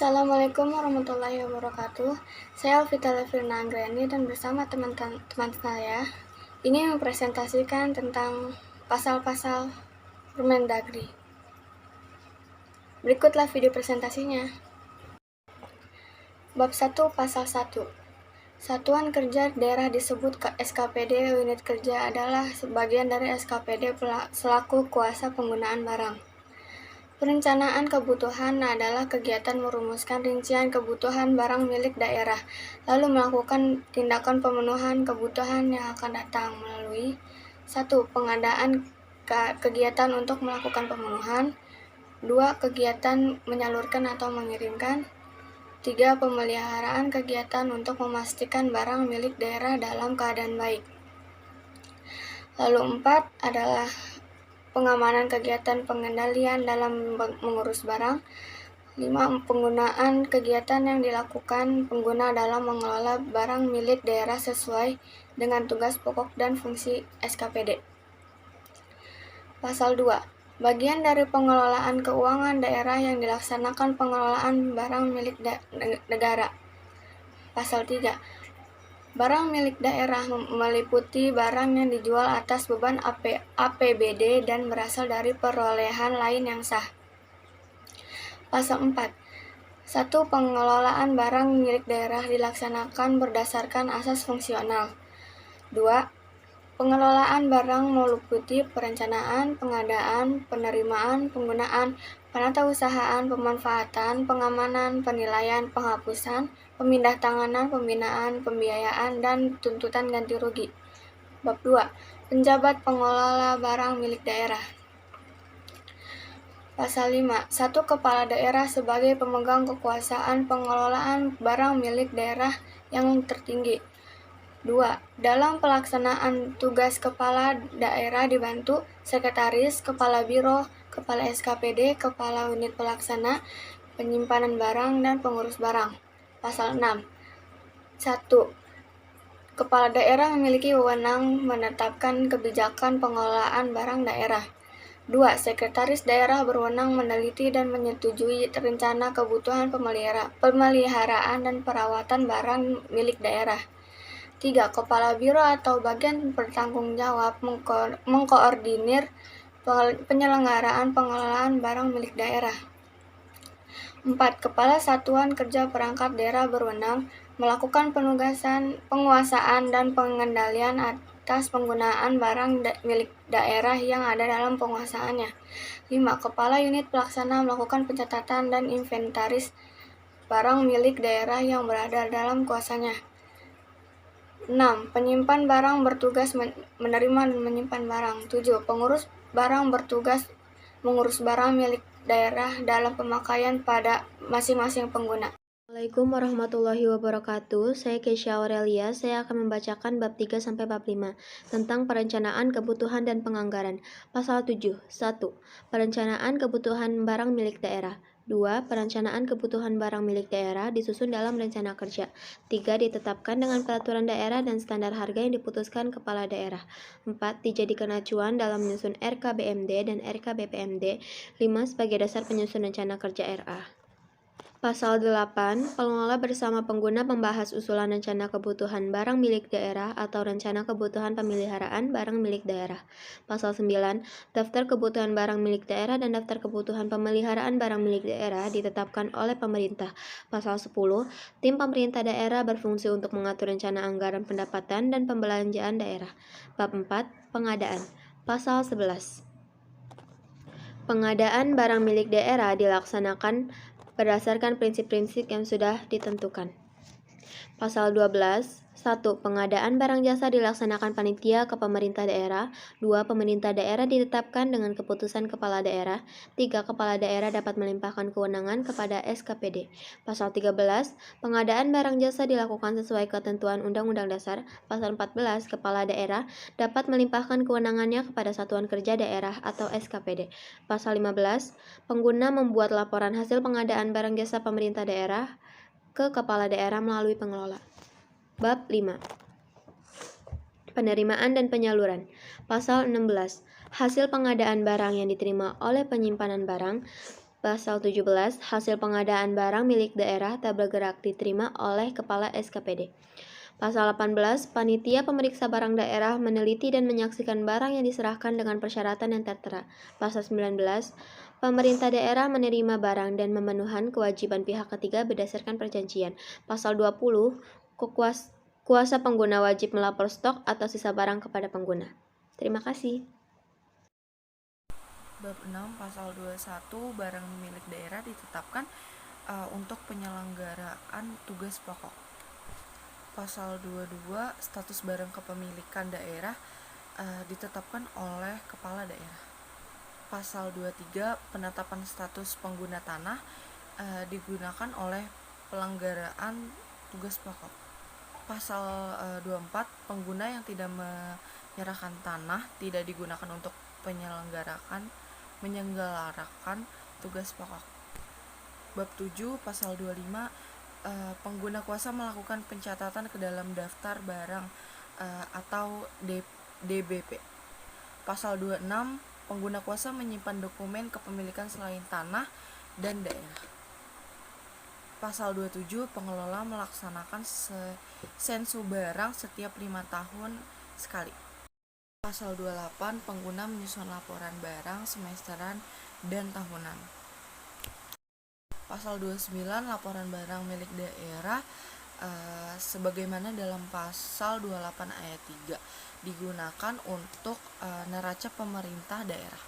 Assalamualaikum warahmatullahi wabarakatuh. Saya Alvita Levina Anggreni dan bersama teman-teman saya ini mempresentasikan tentang pasal-pasal Permendagri. Berikutlah video presentasinya. Bab 1 Pasal 1. Satuan Kerja Daerah disebut SKPD. Unit kerja adalah sebagian dari SKPD selaku kuasa penggunaan barang. Perencanaan kebutuhan adalah kegiatan merumuskan rincian kebutuhan barang milik daerah, lalu melakukan tindakan pemenuhan kebutuhan yang akan datang melalui 1. Pengadaan kegiatan untuk melakukan pemenuhan, 2. Kegiatan menyalurkan atau mengirimkan, 3. Pemeliharaan kegiatan untuk memastikan barang milik daerah dalam keadaan baik. Lalu 4 adalah pengamanan kegiatan pengendalian dalam mengurus barang. 5. Penggunaan kegiatan yang dilakukan pengguna dalam mengelola barang milik daerah sesuai dengan tugas pokok dan fungsi SKPD. Pasal 2. Bagian dari pengelolaan keuangan daerah yang dilaksanakan pengelolaan barang milik negara. Pasal 3. Barang milik daerah meliputi barang yang dijual atas beban APBD dan berasal dari perolehan lain yang sah. Pasal 4. 1. Pengelolaan barang milik daerah dilaksanakan berdasarkan asas fungsional. 2. Pengelolaan barang meliputi perencanaan, pengadaan, penerimaan, penggunaan, penatausahaan, pemanfaatan, pengamanan, penilaian, penghapusan, pemindah-tanganan, pembinaan, pembiayaan, dan tuntutan ganti rugi. Bab 2. Penjabat pengelola barang milik daerah. Pasal 5. 1. Kepala daerah sebagai pemegang kekuasaan pengelolaan barang milik daerah yang tertinggi. 2. Dalam pelaksanaan tugas kepala daerah dibantu sekretaris, kepala biro, kepala SKPD, kepala unit pelaksana, penyimpanan barang, dan pengurus barang. Pasal 6. 1. Kepala daerah memiliki wewenang menetapkan kebijakan pengelolaan barang daerah. 2. Sekretaris daerah berwenang meneliti dan menyetujui rencana kebutuhan pemeliharaan dan perawatan barang milik daerah. 3. Kepala biro atau bagian bertanggung jawab mengkoordinir penyelenggaraan pengelolaan barang milik daerah. 4. Kepala Satuan Kerja Perangkat Daerah berwenang melakukan penguasaan dan pengendalian atas penggunaan barang milik daerah yang ada dalam penguasaannya. 5. Kepala Unit Pelaksana melakukan pencatatan dan inventaris barang milik daerah yang berada dalam kuasanya. 6. Penyimpan barang bertugas menerima dan menyimpan barang. 7. Pengurus barang bertugas mengurus barang milik daerah dalam pemakaian pada masing-masing pengguna. Assalamualaikum warahmatullahi wabarakatuh. Saya Keisha Aurelia. Saya akan membacakan bab 3 sampai bab 5 tentang perencanaan kebutuhan dan penganggaran. Pasal 7. 1. Perencanaan kebutuhan barang milik daerah. 2. Perencanaan kebutuhan barang milik daerah disusun dalam rencana kerja. 3. Ditetapkan dengan peraturan daerah dan standar harga yang diputuskan kepala daerah. 4. Dijadikan acuan dalam menyusun RKBMD dan RKBPMD. 5. Sebagai dasar penyusun rencana kerja RA. Pasal 8. Pengelola bersama pengguna membahas usulan rencana kebutuhan barang milik daerah atau rencana kebutuhan pemeliharaan barang milik daerah. Pasal 9. Daftar kebutuhan barang milik daerah dan daftar kebutuhan pemeliharaan barang milik daerah ditetapkan oleh pemerintah. Pasal 10. Tim pemerintah daerah berfungsi untuk mengatur rencana anggaran pendapatan dan pembelanjaan daerah. Bab 4. Pengadaan. Pasal 11. Pengadaan barang milik daerah dilaksanakan berdasarkan prinsip-prinsip yang sudah ditentukan. Pasal 12. 1. Pengadaan barang jasa dilaksanakan panitia ke pemerintah daerah. 2. Pemerintah daerah ditetapkan dengan keputusan kepala daerah. 3. Kepala daerah dapat melimpahkan kewenangan kepada SKPD. Pasal 13. Pengadaan barang jasa dilakukan sesuai ketentuan Undang-Undang Dasar. Pasal 14. Kepala daerah dapat melimpahkan kewenangannya kepada Satuan Kerja Daerah atau SKPD. Pasal 15. Pengguna membuat laporan hasil pengadaan barang jasa pemerintah daerah ke kepala daerah melalui pengelola. Bab 5. Penerimaan dan penyaluran. Pasal 16. Hasil pengadaan barang yang diterima oleh penyimpanan barang Pasal 17, hasil pengadaan barang milik daerah tak bergerak diterima oleh Kepala SKPD. Pasal 18, panitia pemeriksa barang daerah meneliti dan menyaksikan barang yang diserahkan dengan persyaratan yang tertera. Pasal 19, pemerintah daerah menerima barang dan memenuhi kewajiban pihak ketiga berdasarkan perjanjian. Pasal 20, kuasa pengguna wajib melapor stok atau sisa barang kepada pengguna. Terima kasih. Bab 6 Pasal 21 barang milik daerah ditetapkan untuk penyelenggaraan tugas pokok. Pasal 22 status barang kepemilikan daerah ditetapkan oleh kepala daerah. Pasal 23 penetapan status pengguna tanah digunakan oleh pelanggaraan tugas pokok. Pasal 24 pengguna yang tidak menyerahkan tanah tidak digunakan untuk menyelenggarakan tugas pokok. Bab 7 Pasal 25 pengguna kuasa melakukan pencatatan ke dalam daftar barang atau DBP. Pasal 26 pengguna kuasa menyimpan dokumen kepemilikan selain tanah dan daerah. Pasal 27 pengelola melaksanakan sensu barang setiap 5 tahun sekali. Pasal 28 pengguna menyusun laporan barang semesteran dan tahunan. Pasal 29 laporan barang milik daerah sebagaimana dalam pasal 28 ayat 3 digunakan untuk neraca pemerintah daerah.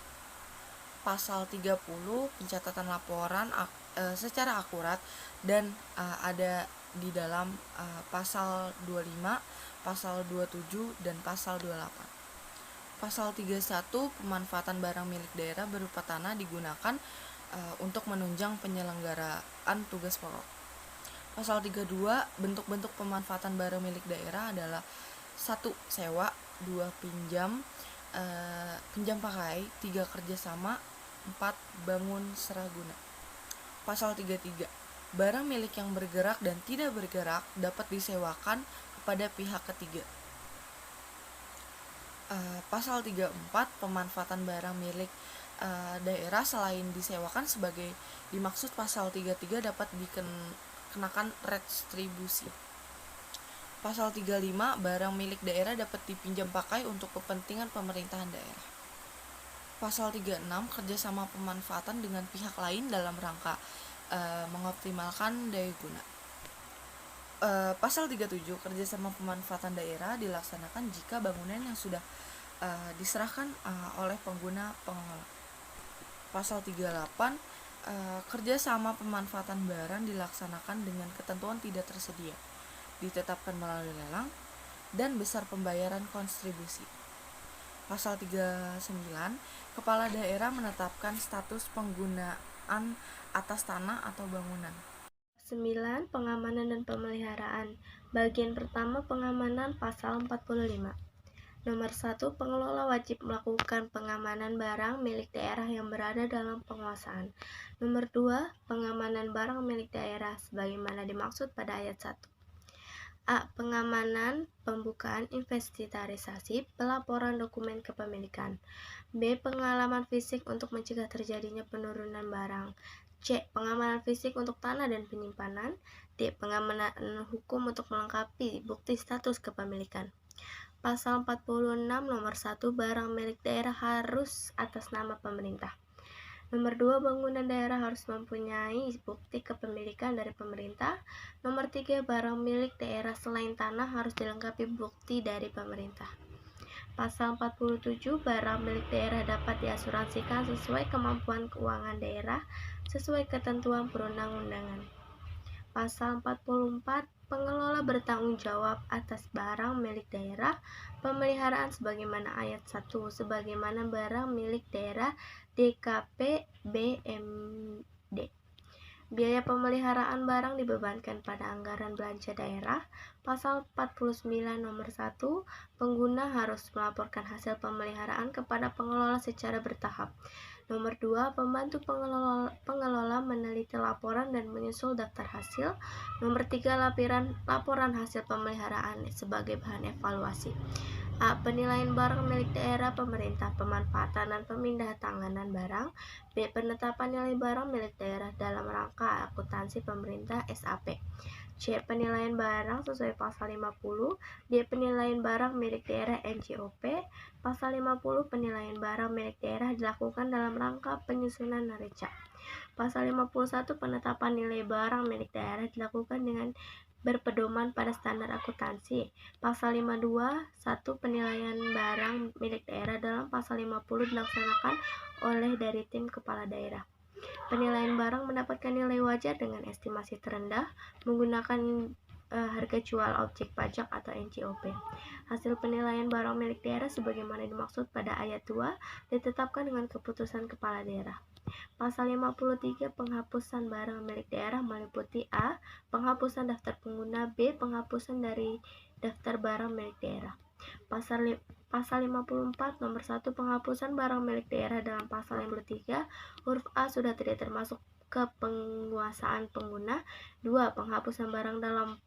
Pasal 30 pencatatan laporan secara akurat dan ada di dalam pasal 25, pasal 27 dan pasal 28. Pasal 31 pemanfaatan barang milik daerah berupa tanah digunakan untuk menunjang penyelenggaraan tugas pokok. Pasal 32 bentuk-bentuk pemanfaatan barang milik daerah adalah 1. Sewa, 2. Pinjam pakai, 3. Kerjasama, 4. Bangun seraguna. Pasal 33 barang milik yang bergerak dan tidak bergerak dapat disewakan kepada pihak ketiga. Pasal 34 pemanfaatan barang milik daerah selain disewakan sebagai dimaksud pasal 33 dapat dikenakan retribusi. Pasal 35 barang milik daerah dapat dipinjam pakai untuk kepentingan pemerintahan daerah. Pasal 36 kerjasama pemanfaatan dengan pihak lain dalam rangka mengoptimalkan daya guna. Pasal 37 kerjasama pemanfaatan daerah dilaksanakan jika bangunan yang sudah diserahkan oleh pengguna pengelola. Pasal 38 kerjasama pemanfaatan barang dilaksanakan dengan ketentuan tidak tersedia, ditetapkan melalui lelang, dan besar pembayaran kontribusi. Pasal 39 kepala daerah menetapkan status penggunaan atas tanah atau bangunan. 9. Pengamanan dan pemeliharaan. Bagian pertama pengamanan pasal 45. Nomor 1. Pengelola wajib melakukan pengamanan barang milik daerah yang berada dalam penguasaan. Nomor 2. Pengamanan barang milik daerah sebagaimana dimaksud pada ayat 1. A. Pengamanan, pembukaan inventarisasi, pelaporan dokumen kepemilikan. B. Pengalaman fisik untuk mencegah terjadinya penurunan barang. C. Pengamanan fisik untuk tanah dan penyimpanan. D. Pengamanan hukum untuk melengkapi bukti status kepemilikan. Pasal 46 nomor 1 barang milik daerah harus atas nama pemerintah. Nomor 2 bangunan daerah harus mempunyai bukti kepemilikan dari pemerintah. Nomor 3 barang milik daerah selain tanah harus dilengkapi bukti dari pemerintah. Pasal 47 barang milik daerah dapat diasuransikan sesuai kemampuan keuangan daerah sesuai ketentuan perundang-undangan. Pasal 44 pengelola bertanggung jawab atas barang milik daerah, pemeliharaan sebagaimana ayat 1, sebagaimana barang milik daerah DKP BMD. Biaya pemeliharaan barang dibebankan pada anggaran belanja daerah. Pasal 49 nomor 1, pengguna harus melaporkan hasil pemeliharaan kepada pengelola secara bertahap. Nomor 2, pembantu pengelola meneliti laporan dan menyusul daftar hasil. Nomor 3, laporan hasil pemeliharaan sebagai bahan evaluasi. A. Penilaian barang milik daerah pemerintah, pemanfaatan dan pemindahan tanganan barang. B. Penetapan nilai barang milik daerah dalam rangka akuntansi pemerintah SAP. C. Penilaian barang sesuai pasal 50. D. Penilaian barang milik daerah NJOP. Pasal 50, penilaian barang milik daerah dilakukan dalam rangka penyusunan neraca. Pasal 51, penetapan nilai barang milik daerah dilakukan dengan berpedoman pada standar akuntansi. Pasal 52, 1. Penilaian barang milik daerah dalam pasal 50 dilaksanakan oleh dari tim kepala daerah. Penilaian barang mendapatkan nilai wajar dengan estimasi terendah menggunakan harga jual objek pajak atau NJOP. Hasil penilaian barang milik daerah sebagaimana dimaksud pada ayat 2 ditetapkan dengan keputusan kepala daerah. Pasal 53, penghapusan barang milik daerah meliputi A. Penghapusan daftar pengguna. B. Penghapusan dari daftar barang milik daerah. Pasal 54 nomor 1, penghapusan barang milik daerah dalam pasal 53 huruf A sudah tidak termasuk ke penguasaan pengguna. 2. Penghapusan barang dalam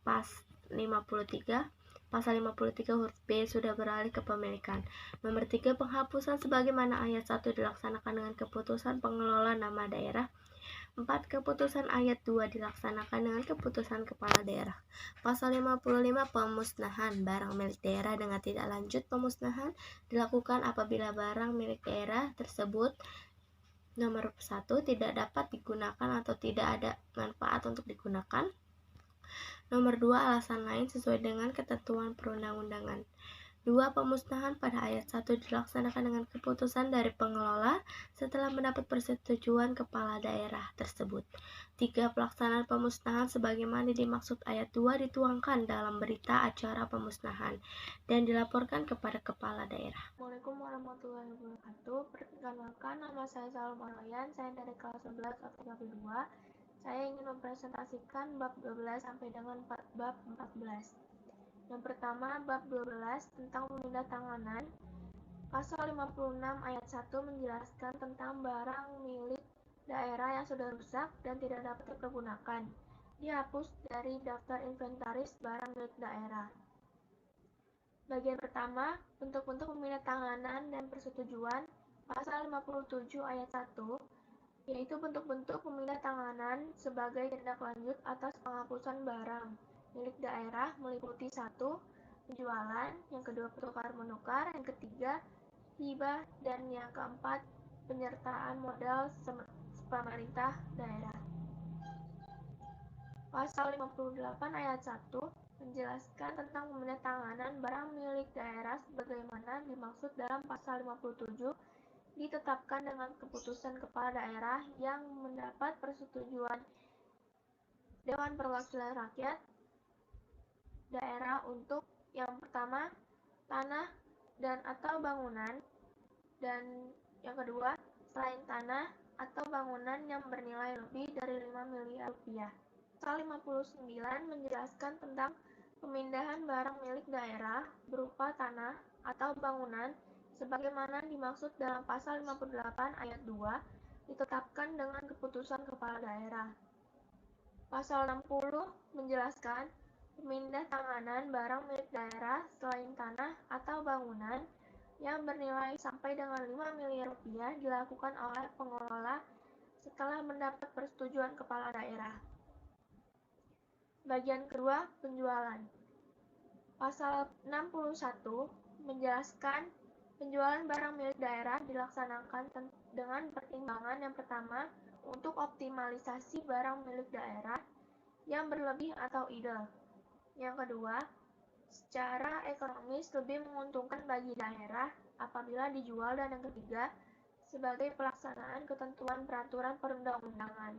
Pasal 53 huruf B sudah beralih ke pemilikan. Nomor 3, penghapusan sebagaimana ayat 1 dilaksanakan dengan keputusan pengelola nama daerah. 4. Keputusan ayat 2 dilaksanakan dengan keputusan kepala daerah. Pasal 55, pemusnahan barang milik daerah dengan tidak lanjut. Pemusnahan dilakukan apabila barang milik daerah tersebut nomor 1 tidak dapat digunakan atau tidak ada manfaat untuk digunakan. Nomor 2, alasan lain sesuai dengan ketentuan perundang-undangan. 2. Pemusnahan pada ayat 1 dilaksanakan dengan keputusan dari pengelola setelah mendapat persetujuan kepala daerah tersebut. 3. Pelaksanaan pemusnahan sebagaimana dimaksud ayat 2 dituangkan dalam berita acara pemusnahan dan dilaporkan kepada kepala daerah. Assalamualaikum warahmatullahi wabarakatuh. Perkenalkan, nama saya Salom Arloyan, saya dari kelas 11 Optika 2. Saya ingin mempresentasikan bab 12 sampai dengan bab 14. Yang pertama, bab 12 tentang pemindah tanganan. Pasal 56 ayat 1 menjelaskan tentang barang milik daerah yang sudah rusak dan tidak dapat dipergunakan. Dihapus dari daftar inventaris barang milik daerah. Bagian pertama, bentuk-bentuk pemindah tanganan dan persetujuan. Pasal 57 ayat 1, yaitu bentuk-bentuk pemindah tanganan sebagai tindak lanjut atas penghapusan barang milik daerah meliputi 1. Penjualan, yang kedua tukar-menukar, yang ketiga hibah, dan yang keempat penyertaan modal pemerintah daerah. Pasal 58 ayat 1 menjelaskan tentang pemindah tanganan barang milik daerah sebagaimana dimaksud dalam pasal 57 ditetapkan dengan keputusan kepala daerah yang mendapat persetujuan Dewan Perwakilan Rakyat daerah untuk yang pertama, tanah dan atau bangunan, dan yang kedua, selain tanah atau bangunan yang bernilai lebih dari 5 miliar rupiah. Pasal 59 menjelaskan tentang pemindahan barang milik daerah berupa tanah atau bangunan sebagaimana dimaksud dalam pasal 58 ayat 2 ditetapkan dengan keputusan kepala daerah. Pasal 60 menjelaskan pemindah tanganan barang milik daerah selain tanah atau bangunan yang bernilai sampai dengan 5 miliar rupiah dilakukan oleh pengelola setelah mendapat persetujuan kepala daerah. Bagian kedua, penjualan. Pasal 61 menjelaskan penjualan barang milik daerah dilaksanakan dengan pertimbangan yang pertama untuk optimalisasi barang milik daerah yang berlebih atau idle. Yang kedua, secara ekonomis lebih menguntungkan bagi daerah apabila dijual, dan yang ketiga, sebagai pelaksanaan ketentuan peraturan perundang-undangan.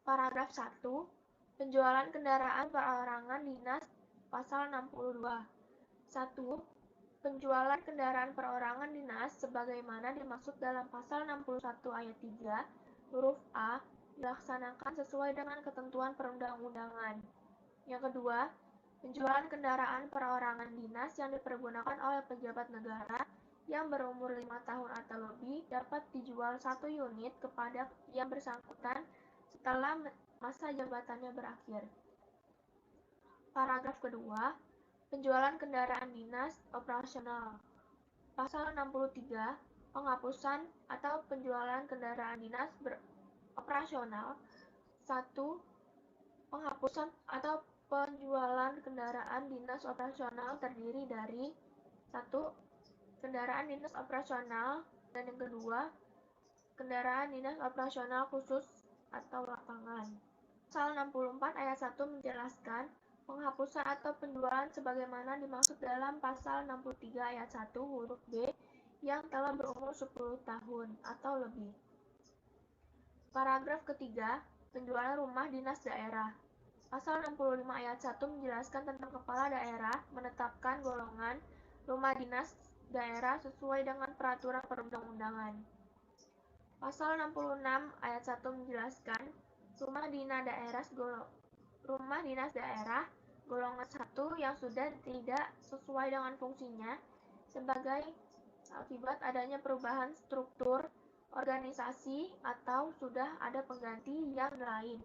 Paragraf 1. Penjualan kendaraan perorangan dinas. Pasal 62. 1. Penjualan kendaraan perorangan dinas sebagaimana dimaksud dalam pasal 61 ayat 3 huruf A dilaksanakan sesuai dengan ketentuan perundang-undangan. Yang kedua, penjualan kendaraan perorangan dinas yang dipergunakan oleh pejabat negara yang berumur 5 tahun atau lebih dapat dijual 1 unit kepada yang bersangkutan setelah masa jabatannya berakhir. Paragraf kedua, penjualan kendaraan dinas operasional. Pasal 63, penghapusan atau penjualan kendaraan dinas operasional. 1. Penghapusan atau penjualan kendaraan dinas operasional terdiri dari 1. Kendaraan dinas operasional, dan yang kedua, kendaraan dinas operasional khusus atau lapangan. Pasal 64 ayat 1 menjelaskan penghapusan atau penjualan sebagaimana dimaksud dalam pasal 63 ayat 1 huruf B yang telah berumur 10 tahun atau lebih. Paragraf ketiga, penjualan rumah dinas daerah. Pasal 65 ayat 1 menjelaskan tentang kepala daerah menetapkan golongan rumah dinas daerah sesuai dengan peraturan perundang-undangan. Pasal 66 ayat 1 menjelaskan rumah dinas daerah golongan 1 yang sudah tidak sesuai dengan fungsinya sebagai akibat adanya perubahan struktur organisasi atau sudah ada pengganti yang lain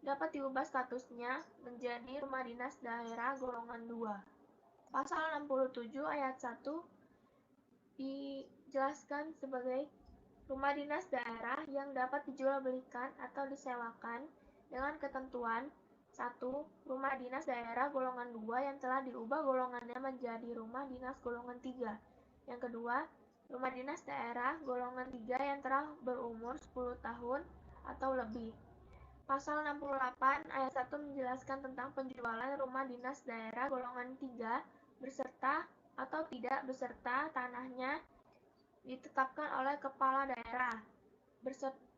dapat diubah statusnya menjadi rumah dinas daerah golongan 2. Pasal 67 ayat 1 dijelaskan sebagai rumah dinas daerah yang dapat dijual-belikan atau disewakan dengan ketentuan 1. Rumah dinas daerah golongan 2 yang telah diubah golongannya menjadi rumah dinas golongan 3. Yang kedua, rumah dinas daerah golongan 3 yang telah berumur 10 tahun atau lebih. Pasal 68 ayat 1 menjelaskan tentang penjualan rumah dinas daerah golongan 3 beserta atau tidak beserta tanahnya ditetapkan oleh kepala daerah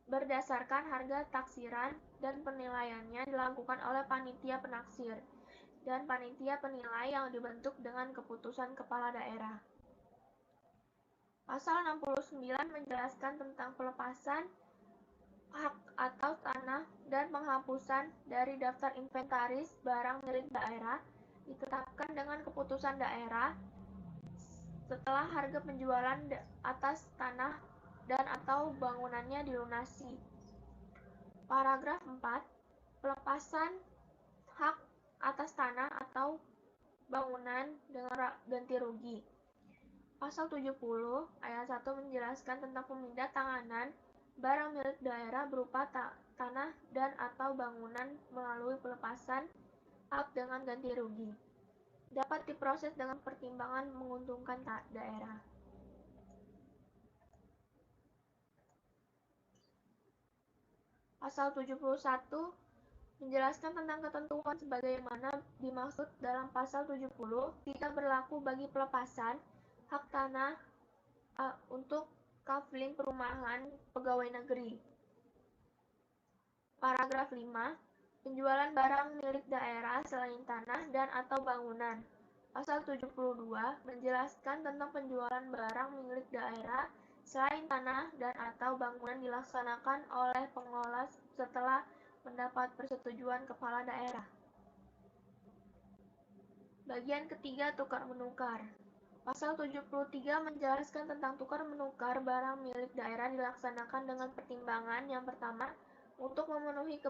berdasarkan harga taksiran dan penilaiannya dilakukan oleh panitia penaksir dan panitia penilai yang dibentuk dengan keputusan kepala daerah. Pasal 69 menjelaskan tentang pelepasan hak atas tanah dan penghapusan dari daftar inventaris barang milik daerah ditetapkan dengan keputusan daerah setelah harga penjualan atas tanah dan atau bangunannya dilunasi. Paragraf 4. Pelepasan hak atas tanah atau bangunan dengan ganti rugi. Pasal 70 ayat 1 menjelaskan tentang pemindahan barang milik daerah berupa tanah dan atau bangunan melalui pelepasan hak dengan ganti rugi. Dapat diproses dengan pertimbangan menguntungkan daerah. Pasal 71 menjelaskan tentang ketentuan sebagaimana dimaksud dalam pasal 70 tidak berlaku bagi pelepasan hak tanah untuk kafling perumahan pegawai negeri. Paragraf 5. Penjualan barang milik daerah selain tanah dan atau bangunan. Pasal 72 menjelaskan tentang penjualan barang milik daerah selain tanah dan atau bangunan dilaksanakan oleh pengelola setelah mendapat persetujuan kepala daerah. Bagian ketiga, tukar-menukar. Pasal 73 menjelaskan tentang tukar-menukar barang milik daerah dilaksanakan dengan pertimbangan yang pertama, untuk memenuhi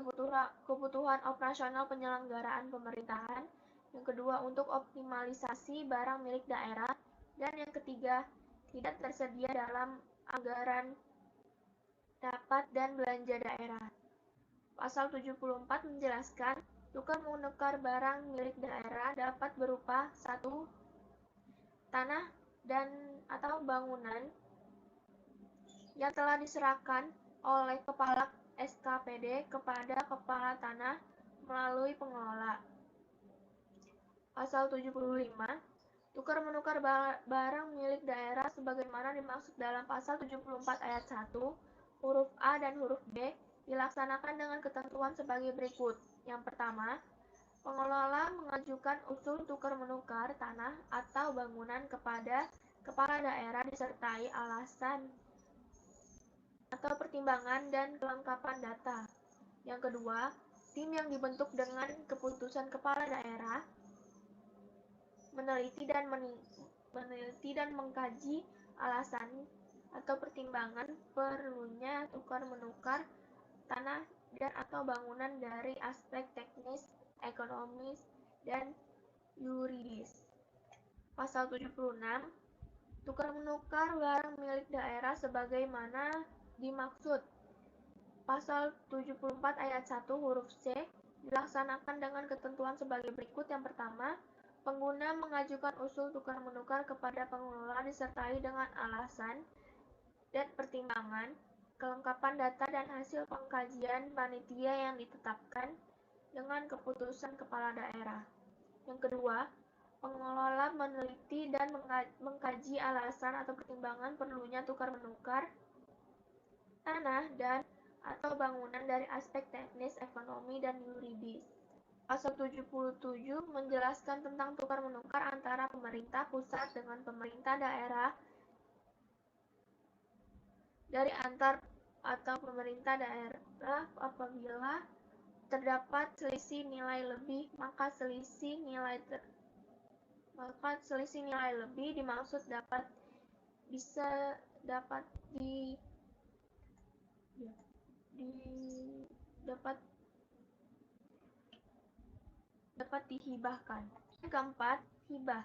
kebutuhan operasional penyelenggaraan pemerintahan, yang kedua untuk optimalisasi barang milik daerah, dan yang ketiga tidak tersedia dalam anggaran dapat dan belanja daerah. Pasal 74 menjelaskan tukar-menukar barang milik daerah dapat berupa 1. Tanah dan atau bangunan yang telah diserahkan oleh kepala SKPD kepada kepala tanah melalui pengelola. Pasal 75, tukar-menukar barang milik daerah sebagaimana dimaksud dalam pasal 74 ayat 1, huruf A dan huruf B dilaksanakan dengan ketentuan sebagai berikut. Yang pertama, pengelola mengajukan usul tukar-menukar tanah atau bangunan kepada kepala daerah disertai alasan atau pertimbangan dan kelengkapan data. Yang kedua, tim yang dibentuk dengan keputusan kepala daerah meneliti dan mengkaji alasan atau pertimbangan perlunya tukar-menukar tanah dan atau bangunan dari aspek teknis, ekonomis, dan yuridis. Pasal 76, tukar-menukar barang milik daerah sebagaimana dimaksud. Pasal 74 ayat 1 huruf C dilaksanakan dengan ketentuan sebagai berikut. Yang pertama, pengguna mengajukan usul tukar-menukar kepada pengelola disertai dengan alasan dan pertimbangan, kelengkapan data dan hasil pengkajian panitia yang ditetapkan dengan keputusan kepala daerah. Yang kedua, pengelola meneliti dan mengkaji alasan atau pertimbangan perlunya tukar-menukar tanah dan atau bangunan dari aspek teknis, ekonomi, dan yuridis. Pasal 77 menjelaskan tentang tukar-menukar antara pemerintah pusat dengan pemerintah daerah dari antar atau pemerintah daerah apabila terdapat selisih nilai lebih, maka selisih nilai lebih dimaksud dapat dihibahkan. Yang keempat, hibah.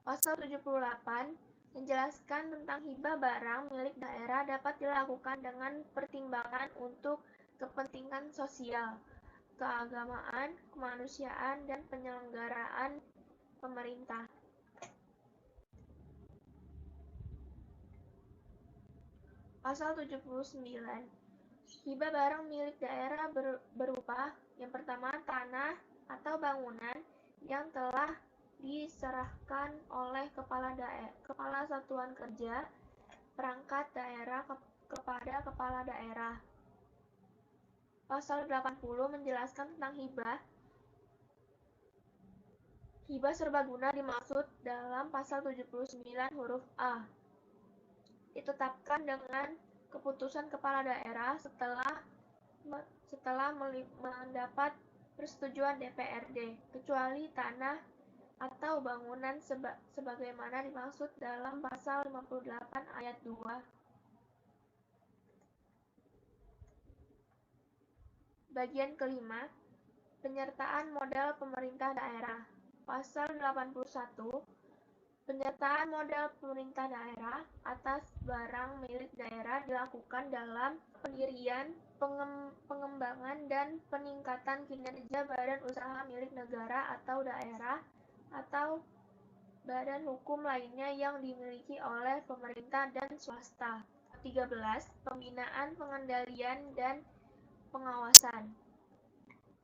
Pasal 78 menjelaskan tentang hibah barang milik daerah dapat dilakukan dengan pertimbangan untuk kepentingan sosial, keagamaan, kemanusiaan, dan penyelenggaraan pemerintah. Pasal 79, hibah barang milik daerah berupa yang pertama, tanah atau bangunan yang telah diserahkan oleh kepala satuan kerja perangkat daerah kepada kepala daerah. Pasal 80 menjelaskan tentang hibah. Hibah serbaguna dimaksud dalam pasal 79 huruf A. Ditetapkan dengan keputusan kepala daerah setelah mendapat persetujuan DPRD, kecuali tanah atau bangunan sebagaimana dimaksud dalam pasal 58 ayat 2. Bagian kelima, penyertaan modal pemerintah daerah. Pasal 81, penyertaan modal pemerintah daerah atas barang milik daerah dilakukan dalam pendirian, pengembangan, dan peningkatan kinerja badan usaha milik negara atau daerah atau badan hukum lainnya yang dimiliki oleh pemerintah dan swasta. 13. Pembinaan, pengendalian, dan pengawasan.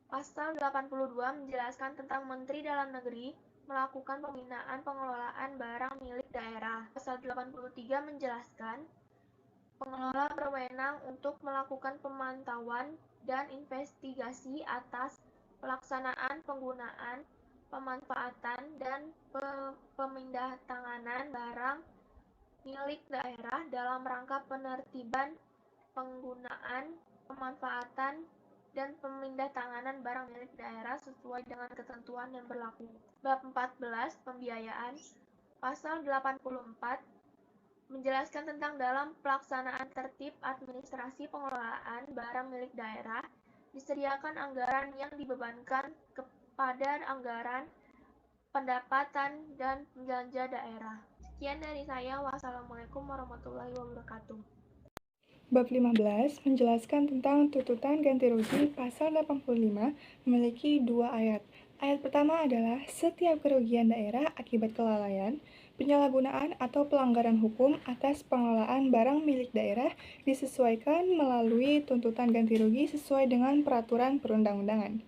Pasal 82 menjelaskan tentang Menteri Dalam Negeri melakukan pembinaan pengelolaan barang milik daerah. Pasal 83 menjelaskan pengelola berwenang untuk melakukan pemantauan dan investigasi atas pelaksanaan penggunaan, pemanfaatan, dan pemindahantanganan barang milik daerah dalam rangka penertiban penggunaan, pemanfaatan, dan pemindahantanganan barang milik daerah sesuai dengan ketentuan yang berlaku. Bab 14, pembiayaan. Pasal 84 menjelaskan tentang dalam pelaksanaan tertib administrasi pengelolaan barang milik daerah, disediakan anggaran yang dibebankan kepada anggaran pendapatan dan belanja daerah. Sekian dari saya. Wassalamualaikum warahmatullahi wabarakatuh. Bab 15 menjelaskan tentang tuntutan ganti rugi. Pasal 85 memiliki 2 ayat. Ayat pertama adalah setiap kerugian daerah akibat kelalaian, penyalahgunaan atau pelanggaran hukum atas pengelolaan barang milik daerah disesuaikan melalui tuntutan ganti rugi sesuai dengan peraturan perundang-undangan.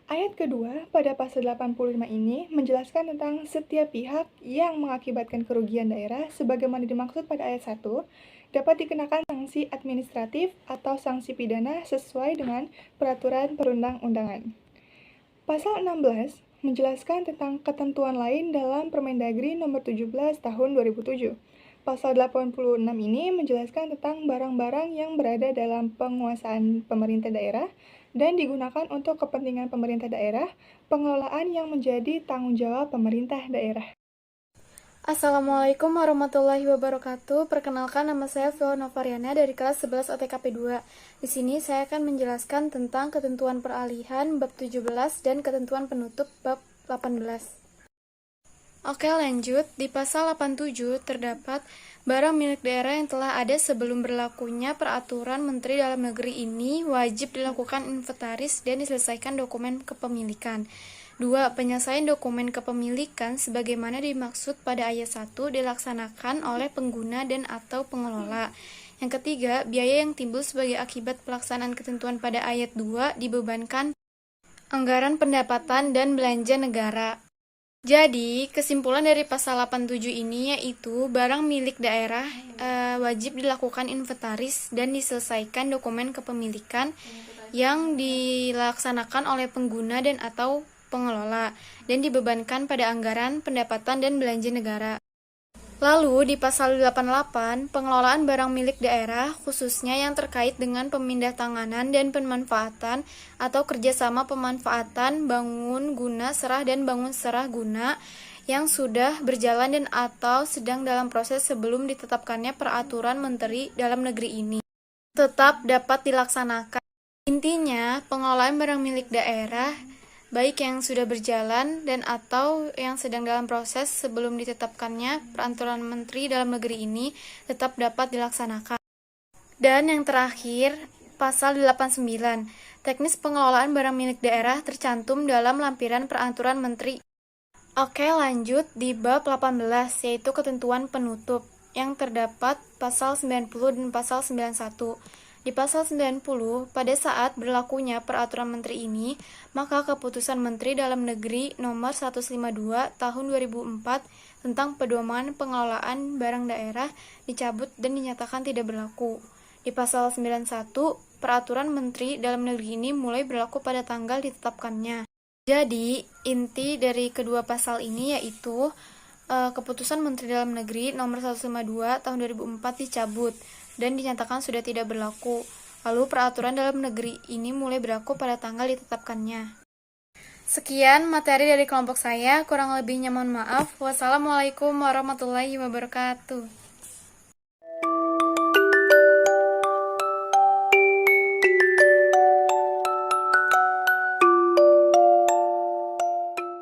Ayat kedua pada pasal 85 ini menjelaskan tentang setiap pihak yang mengakibatkan kerugian daerah sebagaimana dimaksud pada ayat 1 dapat dikenakan sanksi administratif atau sanksi pidana sesuai dengan peraturan perundang-undangan. Pasal 16 menjelaskan tentang ketentuan lain dalam Permendagri nomor 17 tahun 2007. Pasal 86 ini menjelaskan tentang barang-barang yang berada dalam penguasaan pemerintah daerah dan digunakan untuk kepentingan pemerintah daerah, pengelolaan yang menjadi tanggung jawab pemerintah daerah. Assalamualaikum warahmatullahi wabarakatuh. Perkenalkan, nama saya Fiona Variana dari kelas 11 OTKP 2. Di sini saya akan menjelaskan tentang ketentuan peralihan bab 17 dan ketentuan penutup bab 18. Oke, lanjut. Di pasal 87 terdapat barang milik daerah yang telah ada sebelum berlakunya peraturan Menteri Dalam Negeri ini wajib dilakukan inventaris dan diselesaikan dokumen kepemilikan. 2. Penyelesaian dokumen kepemilikan sebagaimana dimaksud pada ayat 1 dilaksanakan oleh pengguna dan atau pengelola. Yang ketiga, biaya yang timbul sebagai akibat pelaksanaan ketentuan pada ayat 2 dibebankan anggaran pendapatan dan belanja negara. Jadi, kesimpulan dari pasal 87 ini yaitu barang milik daerah wajib dilakukan inventaris dan diselesaikan dokumen kepemilikan yang dilaksanakan oleh pengguna dan atau pengelola dan dibebankan pada anggaran pendapatan dan belanja negara. Lalu di pasal 88, pengelolaan barang milik daerah khususnya yang terkait dengan pemindahtanganan dan pemanfaatan atau kerjasama pemanfaatan bangun guna serah dan bangun serah guna yang sudah berjalan dan atau sedang dalam proses sebelum ditetapkannya peraturan Menteri Dalam Negeri ini tetap dapat dilaksanakan. Intinya, pengelolaan barang milik daerah baik yang sudah berjalan dan atau yang sedang dalam proses sebelum ditetapkannya peraturan Menteri Dalam Negeri ini tetap dapat dilaksanakan. Dan yang terakhir, pasal 89, teknis pengelolaan barang milik daerah tercantum dalam lampiran peraturan Menteri. Oke, lanjut di bab 18, yaitu ketentuan penutup, yang terdapat pasal 90 dan pasal 91. Di pasal 90, pada saat berlakunya peraturan menteri ini, maka keputusan Menteri Dalam Negeri nomor 152 tahun 2004 tentang pedoman pengelolaan barang daerah dicabut dan dinyatakan tidak berlaku. Di pasal 91, peraturan Menteri Dalam Negeri ini mulai berlaku pada tanggal ditetapkannya. Jadi, inti dari kedua pasal ini yaitu keputusan Menteri Dalam Negeri nomor 152 tahun 2004 dicabut dan dinyatakan sudah tidak berlaku. Lalu peraturan dalam negeri ini mulai berlaku pada tanggal ditetapkannya. Sekian materi dari kelompok saya, kurang lebihnya mohon maaf. Wassalamualaikum warahmatullahi wabarakatuh.